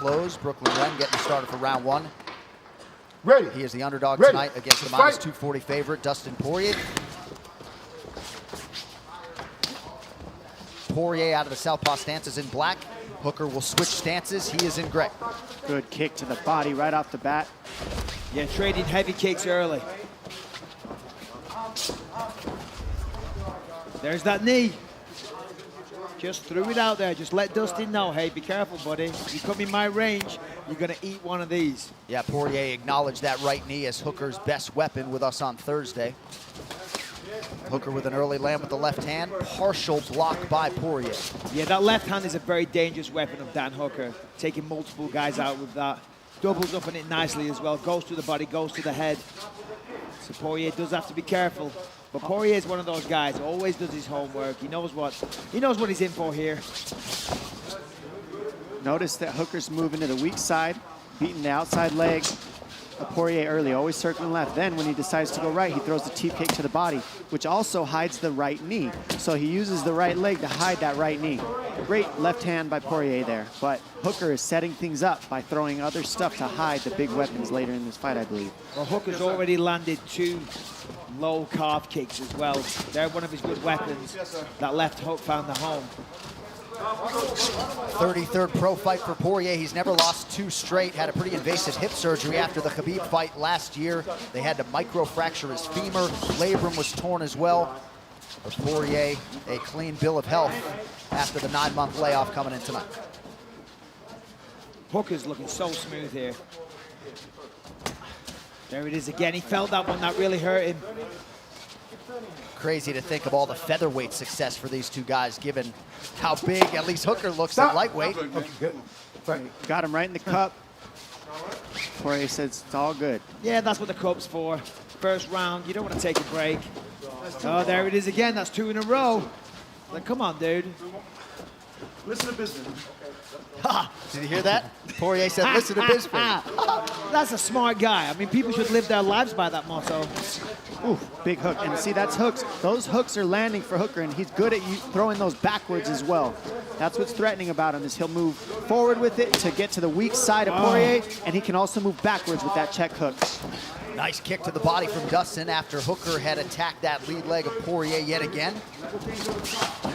close. Brooklyn Wren getting started for round one. Ready. He is the underdog Ready. tonight against the Let's minus 240 favorite, Dustin Poirier. Poirier out of the southpaw stance is in black. Hooker will switch stances. He is in gray. Good kick to the body right off the bat. Yeah, trading heavy kicks early. There's that knee. Just threw it out there. Just let Dustin know, hey, be careful, buddy. If you come in my range, you're going to eat one of these. Yeah, Poirier acknowledged that right knee as Hooker's best weapon with us on Thursday. Hooker with an early land with the left hand. Partial block by Poirier. Yeah, that left hand is a very dangerous weapon of Dan Hooker. Taking multiple guys out with that. Doubles up on it nicely as well. Goes to the body, goes to the head. So Poirier does have to be careful. But Poirier is one of those guys, always does his homework. He knows what he's in for here. Notice that Hooker's moving to the weak side, beating the outside leg of Poirier early, always circling left. Then when he decides to go right, he throws the teep kick to the body, which also hides the right knee. So he uses the right leg to hide that right knee. Great left hand by Poirier there, but Hooker is setting things up by throwing other stuff to hide the big weapons later in this fight, I believe. Well, Hooker's already landed 2 low calf kicks as well. They're one of his good weapons. That left hook found the home. 33rd pro fight for Poirier. He's never lost 2 straight. Had a pretty invasive hip surgery after the Khabib fight last year. They had to microfracture his femur. Labrum was torn as well. But Poirier, a clean bill of health after the 9-month layoff coming in tonight. Hooker's looking so smooth here. There it is again. He felt that one. That really hurt him. Crazy to think of all the featherweight success for these two guys, given how big at least Hooker looks at lightweight. Okay, good. Got him right in the cup. Poirier says it's all good. Yeah, that's what the cup's for. First round, you don't want to take a break. Oh, there it is again. That's 2 in a row. Like, come on, dude. Listen to business. Ha! Did you hear that? Poirier said, listen to business. That's a smart guy. I mean, people should live their lives by that motto. Ooh, big hook. And see, that's hooks. Those hooks are landing for Hooker, and he's good at throwing those backwards as well. That's what's threatening about him, is he'll move forward with it to get to the weak side of Poirier, and he can also move backwards with that check hook. Nice kick to the body from Dustin after Hooker had attacked that lead leg of Poirier yet again.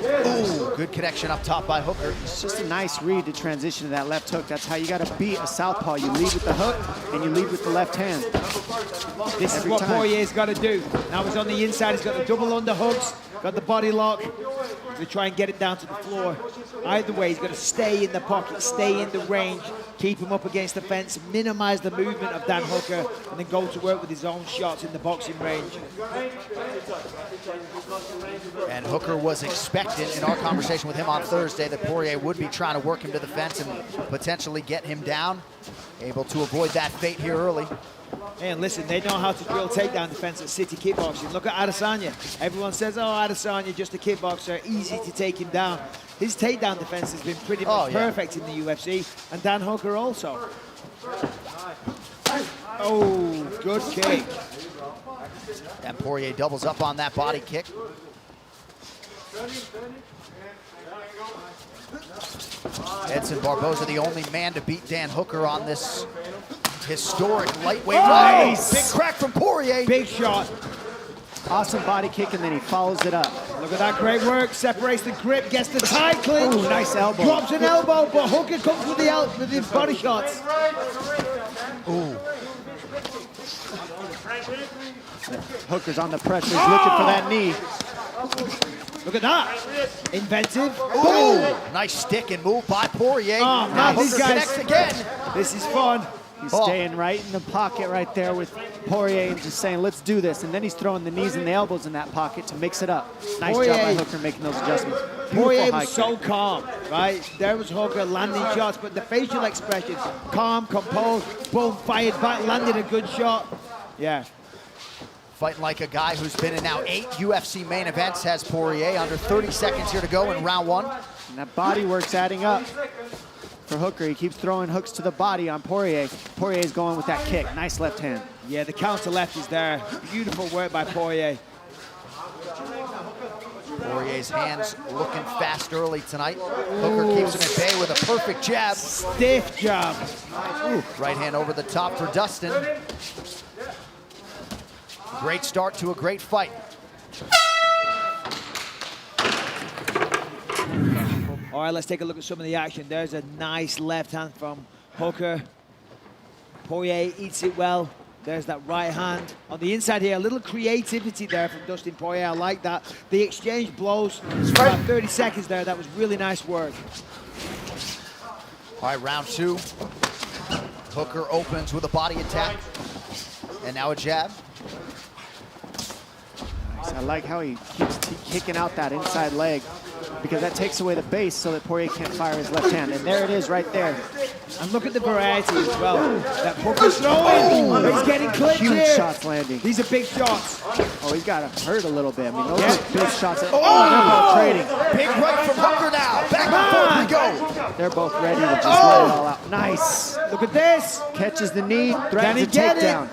Ooh, good connection up top by Hooker. It's just a nice read to transition to that left hook. That's how you got to beat a southpaw. You lead with the hook, and you lead with the left hand. This is what Poirier's got to do. Now he's on the inside. He's got the double underhooks, got the body lock. To try and get it down to the floor. Either way, he's got to stay in the pocket, stay in the range, keep him up against the fence, minimize the movement of Dan Hooker, and then go to work with his own shots in the boxing range. And Hooker was expecting, in our conversation with him on Thursday, that Poirier would be trying to work him to the fence and potentially get him down. Able to avoid that fate here early. And listen, they know how to drill takedown defense at City Kickboxing. Look at Adesanya. Everyone says, oh, Adesanya, just a kickboxer, easy to take him down. His takedown defense has been pretty much perfect in the UFC, and Dan Hooker also. Oh, good kick. And Poirier doubles up on that body kick. Edson Barboza, the only man to beat Dan Hooker on this historic lightweight round. Big crack from Poirier. Big shot. Awesome body kick, and then he follows it up. Look at that great work. Separates the grip, gets the tight clinch. Ooh, nice elbow. Drops an elbow, but Hooker comes with the body shots. Ooh. Hooker's on the pressure. He's looking for that knee. Look at that. Inventive. Boom. Nice stick and move by Poirier. Oh, now these Hooker guys connects again. This is fun. He's staying right in the pocket right there with Poirier and just saying, let's do this. And then he's throwing the knees and the elbows in that pocket to mix it up. Nice job by Hooker making those adjustments. Poirier was so calm, right? There was Hooker landing shots, but the facial expression, calm, composed, boom, fired back, landed a good shot. Yeah. Fighting like a guy who's been in now 8 UFC main events, has Poirier. Under 30 seconds here to go in round 1. And that body work's adding up for Hooker. He keeps throwing hooks to the body on Poirier. Poirier's going with that kick. Nice left hand. Yeah, the counter left is there. Beautiful work by Poirier. Poirier's hands looking fast early tonight. Hooker keeps him at bay with a perfect jab. Stiff jab. Ooh, right hand over the top for Dustin. Great start to a great fight. All right, let's take a look at some of the action. There's a nice left hand from Hooker. Poirier eats it well. There's that right hand. On the inside here, a little creativity there from Dustin Poirier. I like that. The exchange blows for about 30 seconds there. That was really nice work. All right, round 2. Hooker opens with a body attack. And now a jab. Nice. I like how he keeps kicking out that inside leg, because that takes away the base so that Poirier can't fire his left hand. And there it is right there. And look at the variety as well. That Hooker's throwing. He's getting clipped Huge here. shots landing. These are big shots. Oh, he's got to hurt a little bit. I mean, those are big shots. They're Oh! both trading. Big right from Hooker now. Back and forth we go. They're both ready to just let it all out. Nice. Look at this. Catches the knee, Can he threatens a get it? takedown.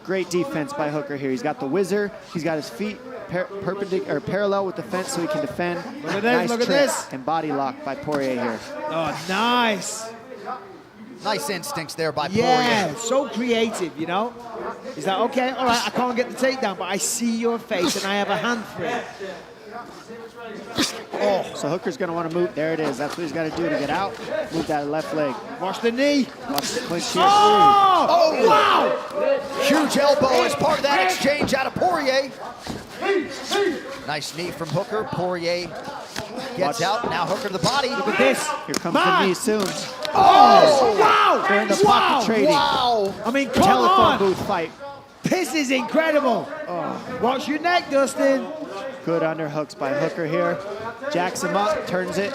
Great defense by Hooker here. He's got the whizzer. He's got his feet perpendicular or parallel with the fence so he can defend. Look at this, Nice look at trick. this. And body lock by Poirier here. Oh, nice. Nice instincts there by Yeah, Poirier. so creative, you know? He's like, okay, all right, I can't get the takedown, but I see your face and I have a hand for it. Oh, so Hooker's going to want to move. There it is. That's what he's got to do to get out. Move that left leg. Watch the knee. Watch the clinch here. Oh, wow. Huge elbow as part of that exchange out of Poirier. Nice knee from Hooker. Poirier gets out. Now Hooker to the body. Look at this. Here comes the knee soon. Oh, wow. They're in the pocket trading. Wow. I mean, come Telephone on. booth fight. This is incredible. Watch your neck, Dustin. Good underhooks by Hooker here. Jacks him up, turns it.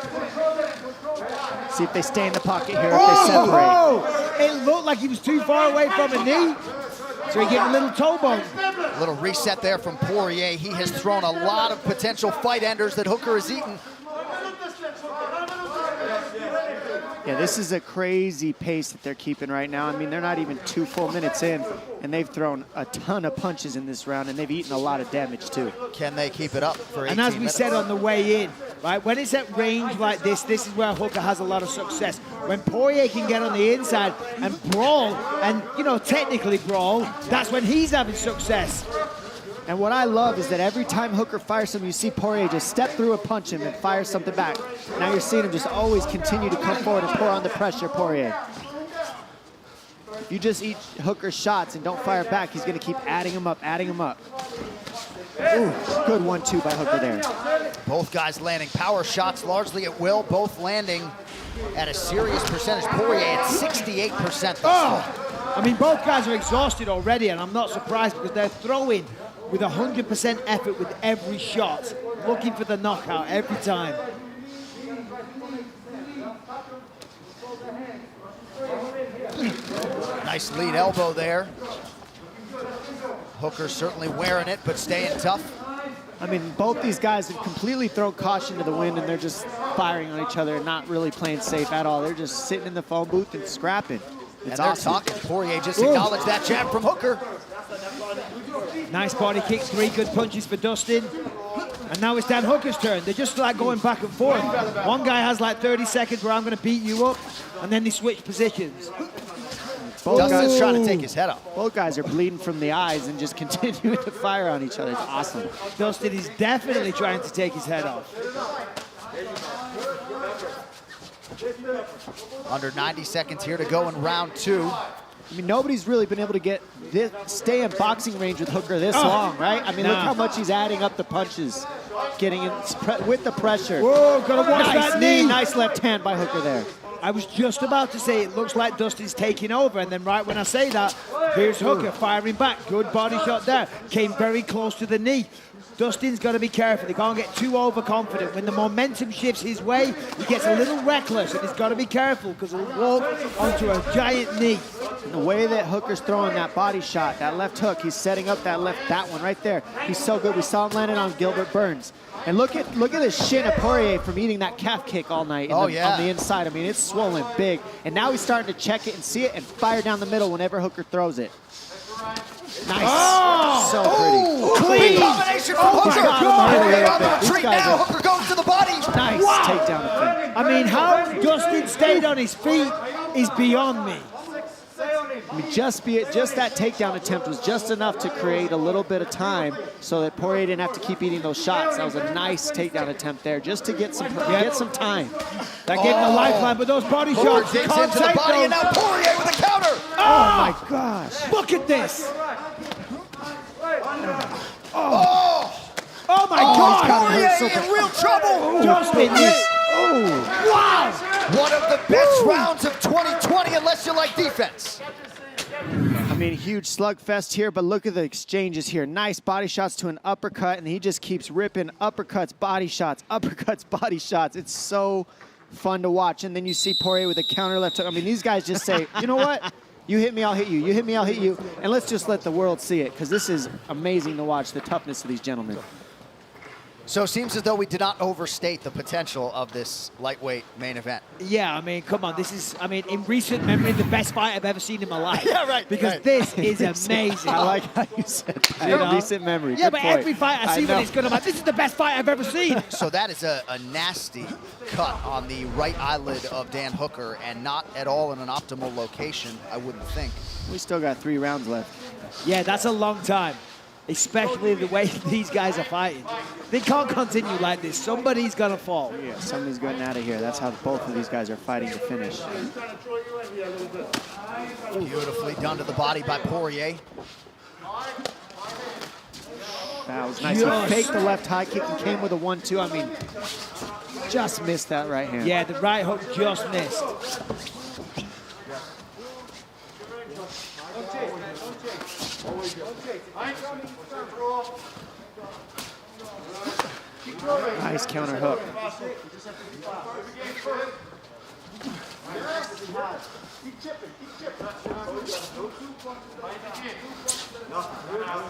See if they stay in the pocket here, if they separate. Oh, it looked like he was too far away from a knee. So he gave him a little toe bone. A little reset there from Poirier. He has thrown a lot of potential fight enders that Hooker has eaten. Yeah, this is a crazy pace that they're keeping right now. I mean, they're not even 2 full minutes in, and they've thrown a ton of punches in this round, and they've eaten a lot of damage too. Can they keep it up for 18 And as we minutes? said on the way in, right, when it's at range like this is where Hooker has a lot of success. When Poirier can get on the inside and brawl, and, you know, technically brawl, that's when he's having success. And what I love is that every time Hooker fires something, you see Poirier just step through a punch him and fire something back. Now you're seeing him just always continue to come forward and pour on the pressure, Poirier. If you just eat Hooker's shots and don't fire back, he's going to keep adding them up, adding them up. Ooh, good 1-2 by Hooker there. Both guys landing power shots largely at will, both landing at a serious percentage. Poirier at 68% thus far. I mean, both guys are exhausted already, and I'm not surprised because they're throwing with 100% effort with every shot, looking for the knockout every time. Nice lead elbow there. Hooker certainly wearing it, but staying tough. I mean, both these guys have completely thrown caution to the wind, and they're just firing on each other and not really playing safe at all. They're just sitting in the phone booth and scrapping. It's And they're awesome. talking. Poirier just acknowledged that jab from Hooker. Nice body kick, 3 good punches for Dustin. And now it's Dan Hooker's turn. They're just like going back and forth. One guy has like 30 seconds where I'm going to beat you up, and then they switch positions. Both Dustin's guys, trying to take his head off. both guys are bleeding from the eyes and just continuing to fire on each other. It's awesome. Dustin is definitely trying to take his head off. Under 90 seconds here to go in round 2. I mean, nobody's really been able to stay in boxing range with Hooker this long, right? I mean, look how much he's adding up the punches, getting in with the pressure. Whoa, gotta watch Nice that knee, knee. nice left hand by Hooker there. I was just about to say it looks like Dustin's taking over, and then right when I say that, here's Hooker firing back. Good body shot there. Came very close to the knee. Dustin's got to be careful. He can't get too overconfident. When the momentum shifts his way, he gets a little reckless, and he's got to be careful because he'll walk onto a giant knee. And the way that Hooker's throwing that body shot, that left hook, he's setting up that one right there. He's so good. We saw him landing on Gilbert Burns. And look at the shin of Poirier from eating that calf kick all night on the inside. I mean, it's swollen big. And now he's starting to check it and see it and fire down the middle whenever Hooker throws it. Nice. Oh! So pretty. Clean Clean. combination from Oh my Hooker. God. Poirier on the These retreat guys now. are- Hooker goes to the body. Nice Wow. takedown attempt. I mean, how Dustin stayed on his feet is beyond me. I mean, just that takedown attempt was just enough to create a little bit of time so that Poirier didn't have to keep eating those shots. That was a nice takedown attempt there, just to get some time. They're getting a lifeline, but those body Hooker shots, you digs can't into the take body, those. and now Poirier with a counter. Oh my gosh. Look at this. Oh, Oh my he's God. got Poirier hurt so in bad. real trouble. Dustin, this. Wow. One of the best rounds of 2020, unless you like defense. I mean, huge slugfest here, but look at the exchanges here. Nice body shots to an uppercut, and he just keeps ripping uppercuts, body shots, uppercuts, body shots. It's so fun to watch. And then you see Poirier with a counter left hook. I mean, these guys just say, you know what? You hit me, I'll hit you. You hit me, I'll hit you. And let's just let the world see it, because this is amazing to watch, the toughness of these gentlemen. So it seems as though we did not overstate the potential of this lightweight main event. Yeah, I mean, come on. This is, I mean, in recent memory, the best fight I've ever seen in my life. Yeah, right, Because right. this is amazing. I like how you said that. You know? Recent memory. Yeah, Good but point. every fight I see know. when it's good, I'm like, this is the best fight I've ever seen. So that is a nasty cut on the right eyelid of Dan Hooker, and not at all in an optimal location, I wouldn't think. We still got 3 rounds left. Yeah, that's a long time, especially the way these guys are fighting. They can't continue like this. Somebody's gonna fall. Yeah, somebody's getting out of here. That's how both of these guys are fighting to finish. Beautifully done to the body by Poirier. That was nice. Yes. He faked the left high kick and came with a 1-2. I mean, just missed that right hand. Yeah, the right hook just missed. Nice counter hook.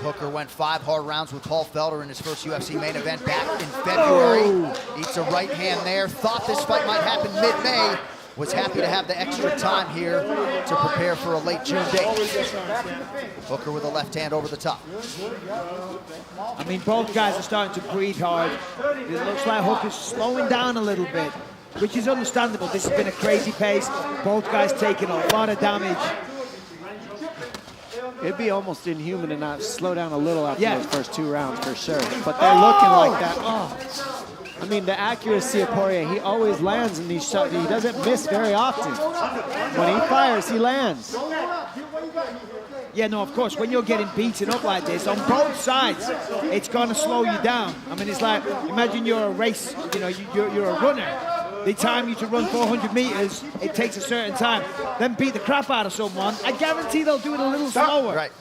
Hooker went 5 hard rounds with Paul Felder in his first UFC main event back in February. Eats a right hand there. Thought this fight might happen mid-May. Was happy to have the extra time here to prepare for a late June date. Hooker with a left hand over the top. I mean, both guys are starting to breathe hard. It looks like Hooker's slowing down a little bit, which is understandable. This has been a crazy pace. Both guys taking a lot of damage. It'd be almost inhuman to not slow down a little after Yeah. those first 2 rounds for sure. But they're looking like that. Oh. I mean, the accuracy of Poirier, he always lands in these shots. He doesn't miss very often. When he fires, he lands. Yeah, no, of course, when you're getting beaten up like this, on both sides, it's going to slow you down. I mean, it's like, imagine you're a race, you know, you're a runner. They time you to run 400 meters, it takes a certain time. Then beat the crap out of someone, I guarantee they'll do it a little slower. Right.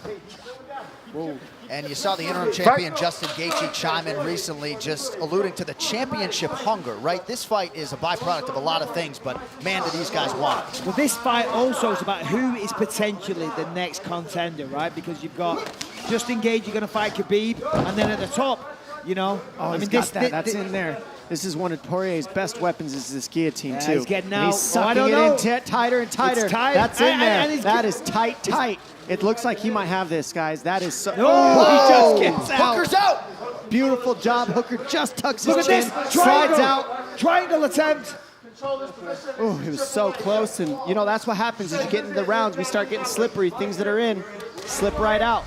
And you saw the interim champion, Justin Gaethje, chime in recently, just alluding to the championship hunger, right? This fight is a byproduct of a lot of things, but man, do these guys want it. Well, this fight also is about who is potentially the next contender, right? Because you've got Justin Gaethje, you're going to fight Khabib, and then at the top, you know. Oh, he's got that. That's in there. This is one of Poirier's best weapons is this guillotine, too. He's getting And out. he's sucking it in tighter and tighter. It's tight. That's in there. And That is tight, tight. It looks like he might have this, guys. That is so... Oh, he just gets out. Hooker's out! Beautiful job. Hooker just tucks Look his at chin, this. slides Triangle. out. Triangle attempt. Oh, it was so close. And, you know, that's what happens as you get into the rounds. We start getting slippery. Things that are in slip right out.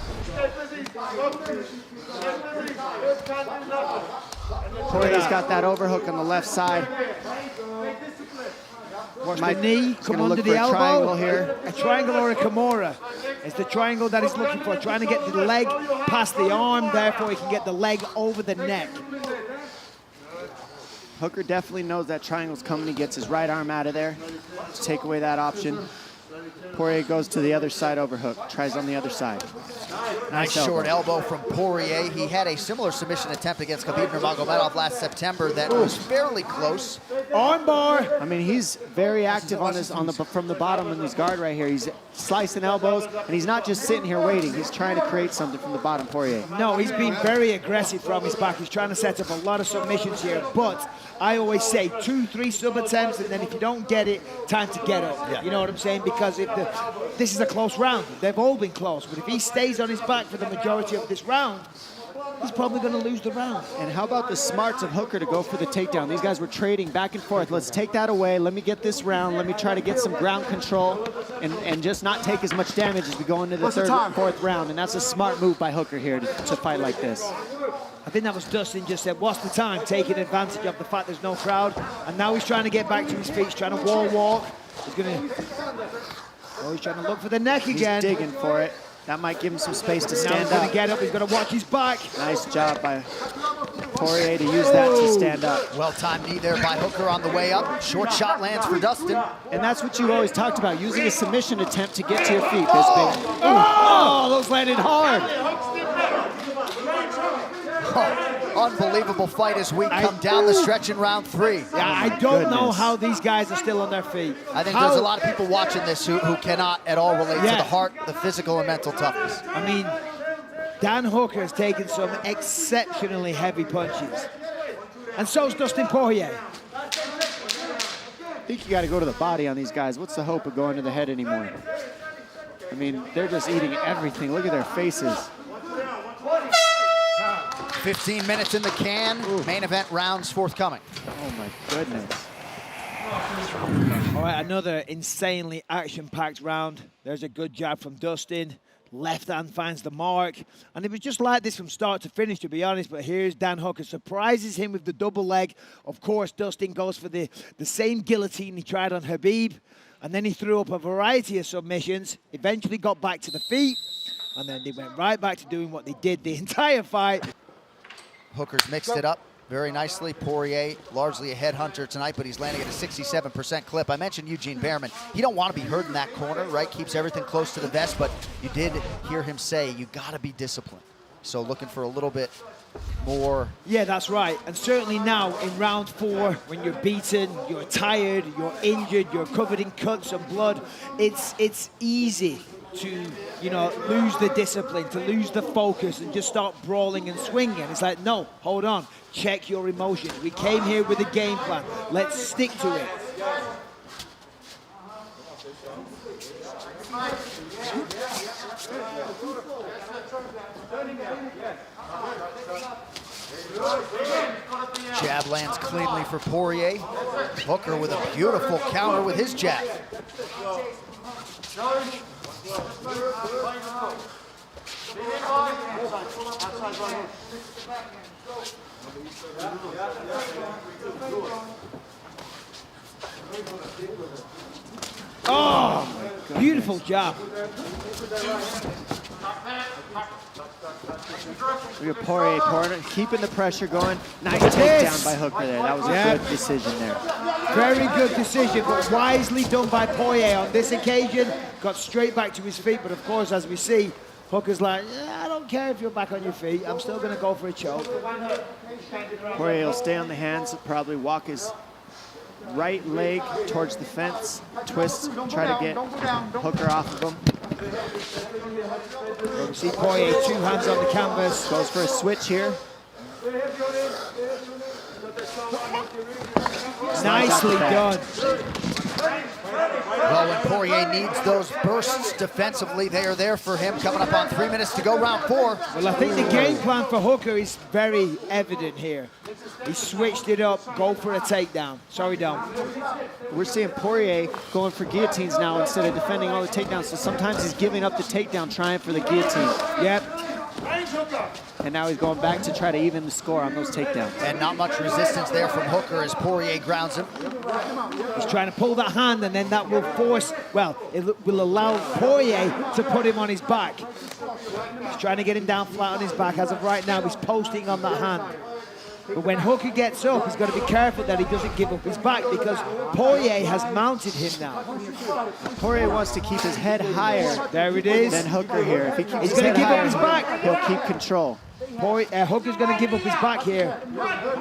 Poirier's got that overhook on the left side. Watch the knee, come under the elbow. Triangle here. A triangle or a Kimura. It's the triangle that he's looking for, trying to get the leg past the arm, therefore he can get the leg over the neck. Hooker definitely knows that triangle's coming. He gets his right arm out of there to take away that option. Poirier goes to the other side overhook, tries on the other side. Nice short elbow from Poirier. He had a similar submission attempt against Khabib Nurmagomedov last September that was fairly close. Armbar. I mean, he's very active from the bottom in his guard right here. He's slicing elbows, and he's not just sitting here waiting. He's trying to create something from the bottom, Poirier. No, he's been very aggressive from his back. He's trying to set up a lot of submissions here, but I always say 2-3 sub attempts, and then if you don't get it, time to get up. Yeah. You know what I'm saying? because this is a close round. They've all been close, but if he stays on his back for the majority of this round, he's probably going to lose the round. And how about the smarts of Hooker to go for the takedown? These guys were trading back and forth. Let's take that away. Let me get this round. Let me try to get some ground control and just not take as much damage as we go into the third and fourth round. And that's a smart move by Hooker here to fight like this. I think that was Dustin just said, what's the time? Taking advantage of the fact there's no crowd. And now he's trying to get back to his feet. He's trying to wall walk. He's trying to look for the neck again. He's digging for it. That might give him some space to stand now he's going to get up. He's going to watch his back. Nice job by Poirier to use that to stand up. Well-timed knee there by Hooker on the way up. Short shot lands for Dustin. And that's what you always talked about, using a submission attempt to get to your feet. Oh, those landed hard. Unbelievable fight as we come down the stretch in round 3. Yeah, I don't know how these guys are still on their feet. I think there's a lot of people watching this who cannot at all relate to the heart, the physical, and mental toughness. I mean, Dan Hooker has taken some exceptionally heavy punches. And so's Dustin Poirier. I think you got to go to the body on these guys. What's the hope of going to the head anymore? I mean, they're just eating everything. Look at their faces. 15 minutes in the can. Main event rounds forthcoming. Oh my goodness. All right, another insanely action-packed round. There's a good jab from Dustin. Left hand finds the mark. And it was just like this from start to finish, to be honest. But here's Dan Hooker. Surprises him with the double leg. Of course, Dustin goes for the same guillotine he tried on Khabib. And then he threw up a variety of submissions. Eventually got back to the feet. And then they went right back to doing what they did the entire fight. Hooker's mixed it up very nicely. Poirier, largely a headhunter tonight, but he's landing at a 67% clip. I mentioned Eugene Behrman. He don't want to be hurt in that corner, right? Keeps everything close to the vest, but you did hear him say, you got to be disciplined. So looking for a little bit more. Yeah, that's right. And certainly now in round 4, when you're beaten, you're tired, you're injured, you're covered in cuts and blood, it's easy to, you know, lose the discipline, to lose the focus and just start brawling and swinging. It's like, no, hold on, check your emotions. We came here with a game plan. Let's stick to it. Jab lands cleanly for Poirier. Hooker with a beautiful counter with his jab. Oh, beautiful job. Look at Poirier keeping the pressure going. Nice takedown by Hooker there. That was a good decision there. Very good decision, but wisely done by Poirier on this occasion. Got straight back to his feet, but of course, as we see, Hooker's like, yeah, I don't care if you're back on your feet. I'm still going to go for a choke. Poirier will stay on the hands, probably walk his right leg towards the fence, twist, try to get Hooker off of him. We see Poirier, 2 hands on the canvas. Goes for a switch here. Nicely done. Well, when Poirier needs those bursts defensively, they are there for him. Coming up on 3 minutes to go, round 4. Well, I think the game plan for Hooker is very evident here. He switched it up, go for a takedown. Sorry, Dom. We're seeing Poirier going for guillotines now instead of defending all the takedowns. So sometimes he's giving up the takedown, trying for the guillotine. Yep. And now he's going back to try to even the score on those takedowns. And not much resistance there from Hooker as Poirier grounds him. He's trying to pull that hand, and then that will force, well, it will allow Poirier to put him on his back. He's trying to get him down flat on his back. As of right now, he's posting on that hand. But when Hooker gets up, he's got to be careful that he doesn't give up his back, because Poirier has mounted him now. Poirier wants to keep his head higher. There it is. Than Hooker here. If he keeps He's his going head to give higher, up his back. He'll keep control. Hooker's going to give up his back here.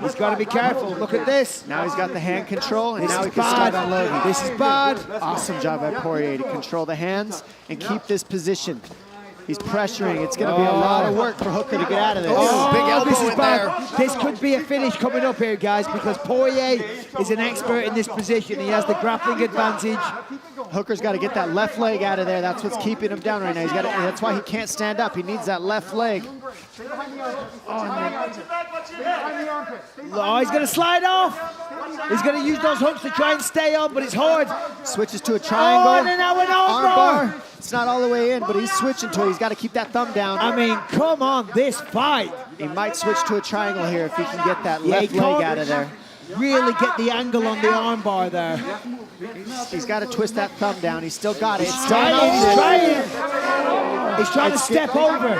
He's got to be careful. Look at this. Now he's got the hand control, and This now is he can bad. start unloading. This is bad. Awesome job by Poirier to control the hands and keep this position. He's pressuring. It's going to be a lot of work for Hooker to get out of this. Oh, big elbow this is in bad. there. This could be a finish coming up here, guys, because Poirier is an expert in this position. He has the grappling advantage. Hooker's got to get that left leg out of there. That's what's keeping him down right now. That's why he can't stand up. He needs that left leg. Oh, he's going to slide off. He's going to use those hooks to try and stay on, but it's hard. Switches to a triangle. Oh, and then now an armbar. It's not all the way in, but he's switching to it. He's got to keep that thumb down. I mean, come on, this fight. He might switch to a triangle here if he can get that left leg out of there. Really get the angle on the armbar there. He's got to twist that thumb down. He's still got it. He's trying to step over.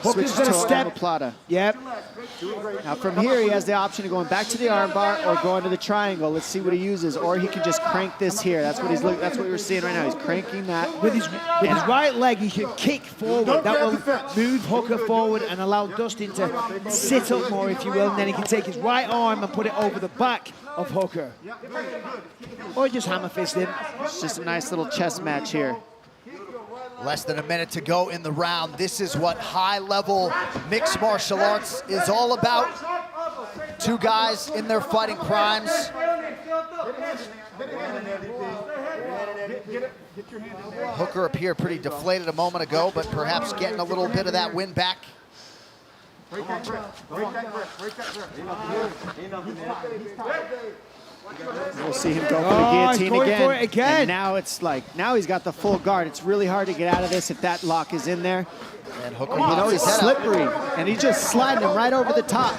Hooker's going to step. Omoplata. Yep. Now from here, he has the option of going back to the armbar or going to the triangle. Let's see what he uses. Or he can just crank this here. That's what That's what we're seeing right now. He's cranking that. With his right leg, he should kick forward. That will move Hooker forward and allow Dustin to sit up more, if you will. And then he can take his right arm and put it over the back of Hooker. Or just hammer fist him. It's just a nice little chess match here. Less than a minute to go in the round. This is what high-level mixed martial arts is all about. Two guys in their fighting primes. Hooker appeared pretty deflated a moment ago, but perhaps getting a little bit of that win back. We'll see him go for the guillotine he's going again. for it again. And now it's like, now he's got the full guard. It's really hard to get out of this if that lock is in there. And Hooker, You know, he's slippery, and he's just sliding him right over the top.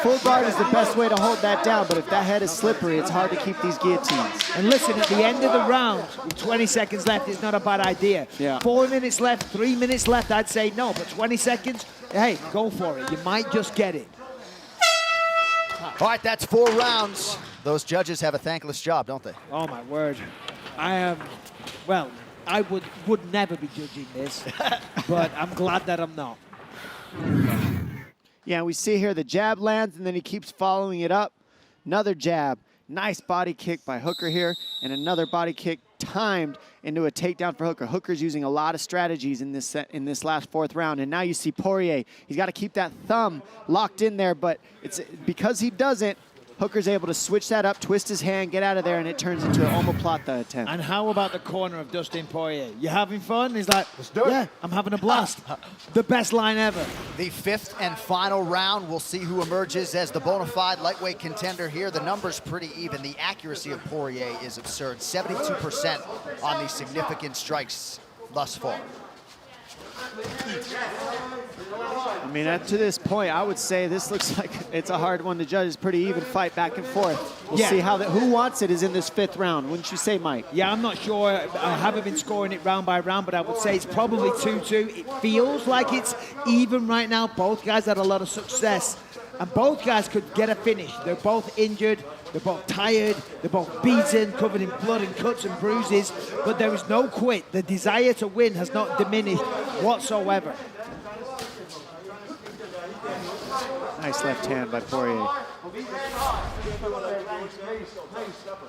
Full guard is the best way to hold that down, but if that head is slippery, it's hard to keep these guillotines. And listen, at the end of the round, with 20 seconds left, it's not a bad idea. Yeah. 4 minutes left, 3 minutes left, I'd say no, but 20 seconds, hey, go for it. You might just get it. All right, that's 4 rounds. Those judges have a thankless job, don't they? Oh, my word. I am, well, I would never be judging this, but I'm glad that I'm not. Yeah, we see here the jab lands, and then he keeps following it up. Another jab. Nice body kick by Hooker here, and another body kick timed into a takedown for Hooker. Hooker's using a lot of strategies in this last 4th round, and now you see Poirier. He's got to keep that thumb locked in there, but it's because he doesn't, Hooker's able to switch that up, twist his hand, get out of there, and it turns into an omoplata attempt. And how about the corner of Dustin Poirier? You having fun? He's like, Let's do it. Yeah, I'm having a blast. The best line ever. The 5th and final round. We'll see who emerges as the bona fide lightweight contender here. The number's pretty even. The accuracy of Poirier is absurd. 72% on these significant strikes thus far. I mean, to this point, I would say this looks like it's a hard one to judge. It's a pretty even fight back and forth. We'll see how who wants it is in this 5th round. Wouldn't you say, Mike? Yeah, I'm not sure. I haven't been scoring it round by round, but I would say it's probably 2-2. It feels like it's even right now. Both guys had a lot of success, and both guys could get a finish. They're both injured. They're both tired. They're both beaten, covered in blood and cuts and bruises, but there is no quit. The desire to win has not diminished whatsoever. Nice left hand by Poirier.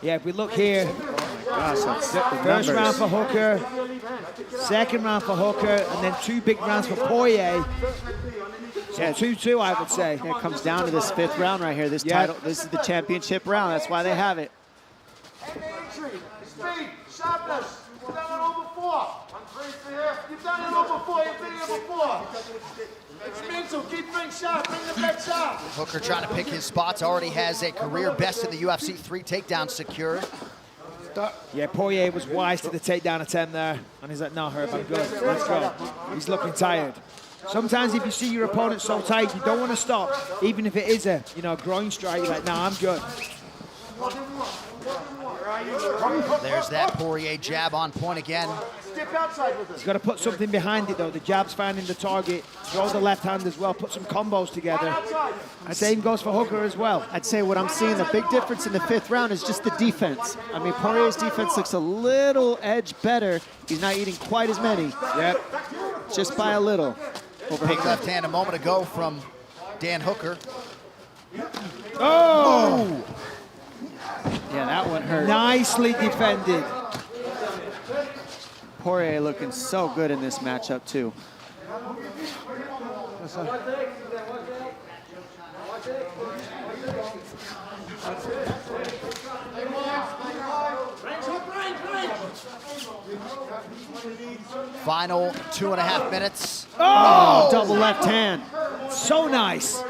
Yeah, if we look here, Gosh, that's the first numbers. round for Hooker, second round for Hooker, and then 2 big rounds for Poirier. So 2-2, I would say. Yeah, it comes down to this 5th round right here. This title, this is the championship round. That's why they have it. Speed, sharpness. You've done it all before. You've done it all before. You've been here before. It's mental. Keep things sharp. Bring the bed sharp. Hooker trying to pick his spots. Already has a career best in the UFC. 3 takedowns secured. Yeah, Poirier was wise to the takedown attempt there. And he's like, no, Herb, I'm good. Let's go. He's looking tired. Sometimes if you see your opponent so tight, you don't want to stop. Even if it is a, groin strike, you're like, no, I'm good. There's that Poirier jab on point again. Step outside with us. He's got to put something behind it, though. The jab's finding the target. Throw the left hand as well. Put some combos together. Same goes for Hooker as well. I'd say what I'm seeing, the big difference in the 5th round is just the defense. I mean, Poirier's defense looks a little edge better. He's not eating quite as many. Yep. Just by a little. Big left hand a moment ago from Dan Hooker. Oh! Yeah, that one hurt. Nicely defended. Poirier looking so good in this matchup, too. Final 2.5 minutes. Oh, double left hand. So nice.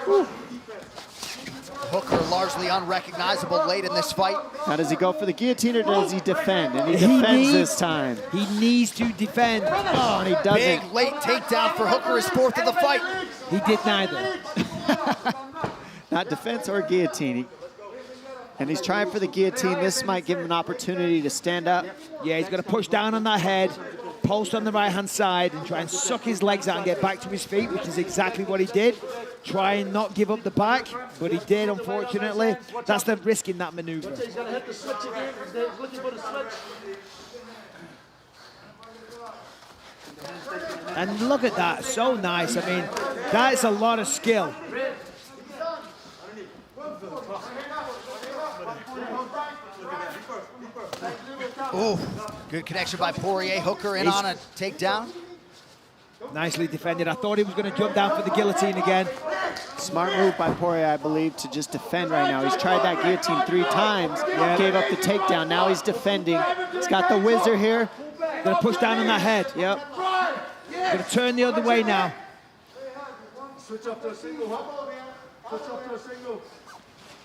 Hooker largely unrecognizable late in this fight. Now, does he go for the guillotine or does he defend? And he defends this time. He needs to defend. Oh, and he doesn't. Big late takedown for Hooker, his 4th of the fight. He did neither. Not defense or guillotine. And he's trying for the guillotine. This might give him an opportunity to stand up. Yeah, he's going to push down on that head, post on the right-hand side, and try and suck his legs out and get back to his feet, which is exactly what he did. Try and not give up the back, but he did, unfortunately. That's the risk in that maneuver. He's gonna hit the switch again. He's looking for the switch. And look at that, so nice. I mean, that is a lot of skill. Ooh, good connection by Poirier. Hooker in on a takedown. Nicely defended. I thought he was going to jump down for the guillotine again. Smart move by Poirier, I believe, to just defend right now. He's tried that guillotine 3 times, gave up the takedown. Now he's defending. He's got the whizzer here. Gonna push down on that head. Yep. Gonna turn the other way now. Switch up to a single. Switch up to a single.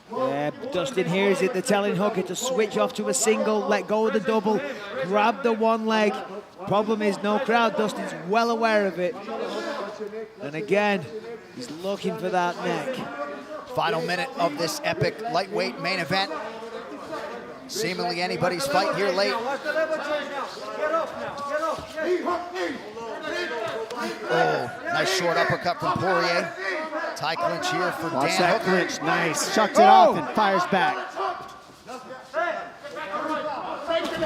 Yeah, Dustin here is it. They're telling Hooker to switch off to a single, let go of the double, grab the one leg. Problem is no crowd. Dustin's well aware of it. And again, he's looking for that neck. Final minute of this epic lightweight main event. Seemingly anybody's fight here late. Oh, nice short uppercut from Poirier. Tie clinch here for Watch Dan that Hooker. clinch. Nice. Shucked it off and fires back.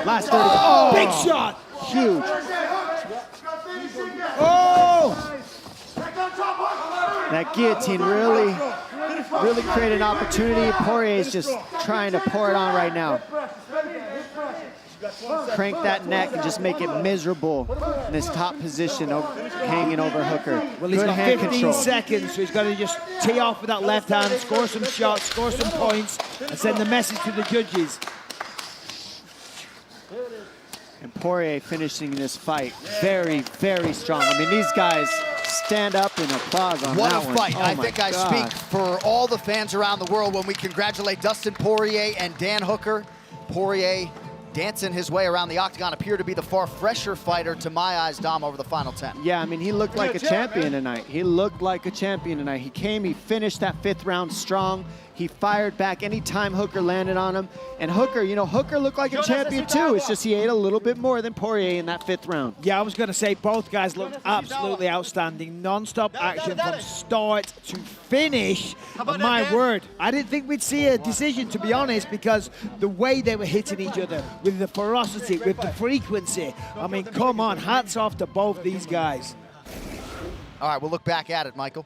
Last 30. Oh, Big shot. huge. Oh! That guillotine really created an opportunity. Poirier is just trying to pour it on right now. Crank that neck and just make it miserable in this top position, hanging over Hooker. Well, he's Good got hand 15 control. seconds, so he's got to just tee off with that left hand, score some shots, score some points, and send the message to the judges. And Poirier finishing this fight very, very strong. I mean, these guys stand up and applause on What that a one. fight. Oh I my think I God. speak for all the fans around the world when we congratulate Dustin Poirier and Dan Hooker. Poirier dancing his way around the octagon, appeared to be the far fresher fighter to my eyes, Dom, over the final 10. Yeah, I mean, he looked like a champion tonight. He looked like a champion tonight. He came, he finished that 5th round strong. He fired back anytime Hooker landed on him. And Hooker, you know, Hooker looked like a champion too. It's just he ate a little bit more than Poirier in that 5th round. Yeah, I was going to say both guys looked absolutely outstanding. Non-stop action from start to finish. And my word, I didn't think we'd see a decision, to be honest, because the way they were hitting each other, with the ferocity, with the frequency. I mean, come on, hats off to both these guys. All right, we'll look back at it, Michael.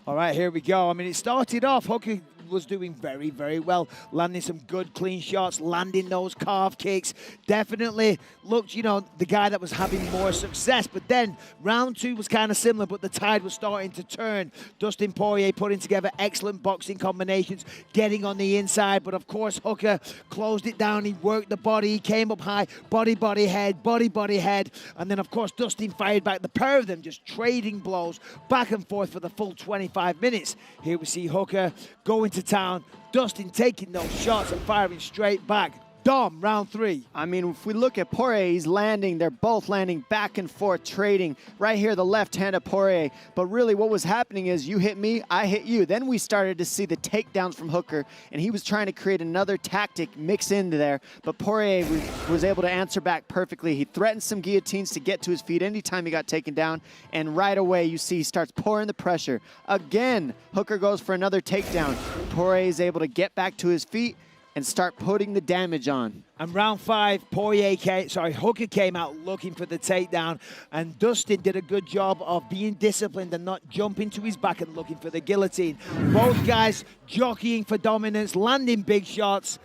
All right, here we go. I mean, it started off, Hooker was doing very, very well, landing some good clean shots, landing those calf kicks. Definitely looked, you know, the guy that was having more success. But then round 2 was kind of similar, but the tide was starting to turn. Dustin Poirier putting together excellent boxing combinations, getting on the inside. But of course, Hooker closed it down. He worked the body. He came up high, body, head, body, head. And then, of course, Dustin fired back. The pair of them just trading blows back and forth for the full 25 minutes. Here we see Hooker going to town, Dustin taking those shots and firing straight back. Dom, round 3. I mean, if we look at Poirier, he's landing. They're both landing back and forth, trading. Right here, the left hand of Poirier. But really what was happening is you hit me, I hit you. Then we started to see the takedowns from Hooker, and he was trying to create another tactic mix into there. But Poirier was able to answer back perfectly. He threatened some guillotines to get to his feet anytime he got taken down. And right away, you see he starts pouring the pressure. Again, Hooker goes for another takedown. Poirier is able to get back to his feet and start putting the damage on. And round 5, Hooker came out looking for the takedown, and Dustin did a good job of being disciplined and not jumping to his back and looking for the guillotine. Both guys jockeying for dominance, landing big shots.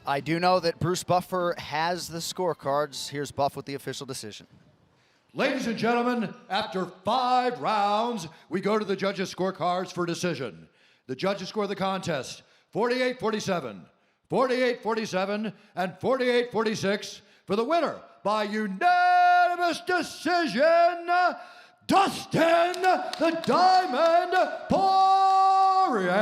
I do know that Bruce Buffer has the scorecards. Here's Buff with the official decision. Ladies and gentlemen, after 5 rounds, we go to the judges' scorecards for decision. The judges score the contest 48-47, 48-47, and 48-46 for the winner by unanimous decision, Dustin the Diamond Poirier.